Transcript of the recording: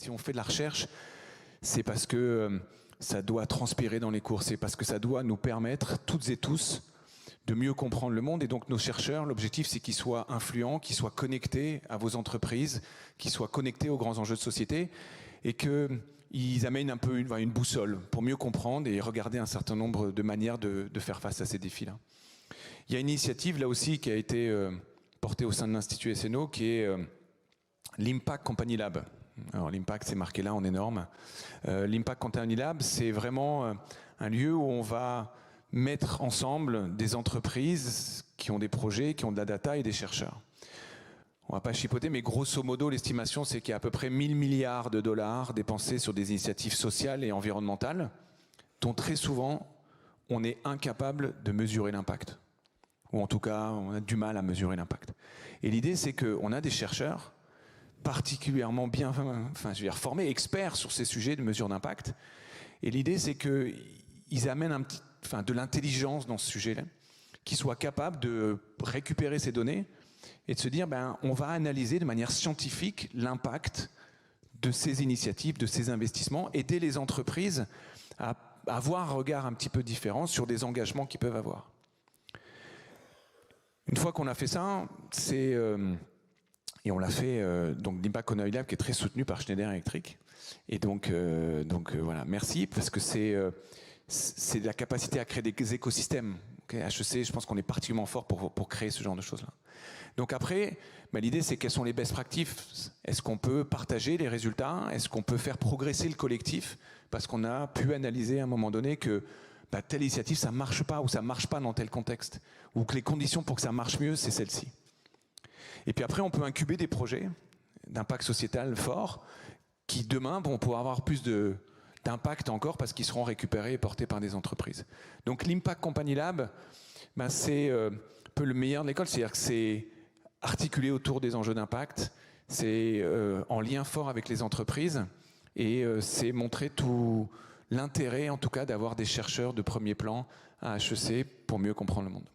Si on fait de la recherche, c'est parce que ça doit transpirer dans les cours, c'est parce que ça doit nous permettre, toutes et tous, de mieux comprendre le monde. Et donc nos chercheurs, l'objectif c'est qu'ils soient influents, qu'ils soient connectés à vos entreprises, qu'ils soient connectés aux grands enjeux de société, et qu'ils amènent un peu une boussole pour mieux comprendre et regarder un certain nombre de manières de faire face à ces défis-là. Il y a une initiative là aussi qui a été portée au sein de l'Institut SNO, qui est l'Impact Company Lab. Alors l'impact c'est marqué là en énorme. L'Impact Company Lab, c'est vraiment un lieu où on va mettre ensemble des entreprises qui ont des projets, qui ont de la data et des chercheurs. On va pas chipoter, mais grosso modo, l'estimation, c'est qu'il y a à peu près 1000 milliards de dollars dépensés sur des initiatives sociales et environnementales, dont très souvent, on est incapable de mesurer l'impact. Ou en tout cas, on a du mal à mesurer l'impact. Et l'idée, c'est qu'on a des chercheurs particulièrement bien, formés, experts sur ces sujets de mesure d'impact. Et l'idée, c'est qu'ils amènent de l'intelligence dans ce sujet-là, qu'ils soient capables de récupérer ces données et de se dire, on va analyser de manière scientifique l'impact de ces initiatives, de ces investissements, aider les entreprises à avoir un regard un petit peu différent sur des engagements qu'ils peuvent avoir. Une fois qu'on a fait ça, et on l'a fait, donc l'Impact Company Lab qui est très soutenu par Schneider Electric. Et donc voilà, merci, parce que c'est la capacité à créer des écosystèmes. Okay, HEC, je pense qu'on est particulièrement fort pour créer ce genre de choses-là. Donc après, l'idée c'est quelles sont les best practices. Est-ce qu'on peut partager les résultats? Est-ce qu'on peut faire progresser le collectif? Parce qu'on a pu analyser à un moment donné que telle initiative, ça marche pas, ou ça marche pas dans tel contexte. Ou que les conditions pour que ça marche mieux, c'est celle-ci. Et puis après, on peut incuber des projets d'impact sociétal fort qui demain vont pouvoir avoir plus d'impact encore parce qu'ils seront récupérés et portés par des entreprises. Donc l'Impact Company Lab, c'est un peu le meilleur de l'école, c'est-à-dire que c'est articulé autour des enjeux d'impact, c'est en lien fort avec les entreprises et c'est montrer tout l'intérêt en tout cas d'avoir des chercheurs de premier plan à HEC pour mieux comprendre le monde.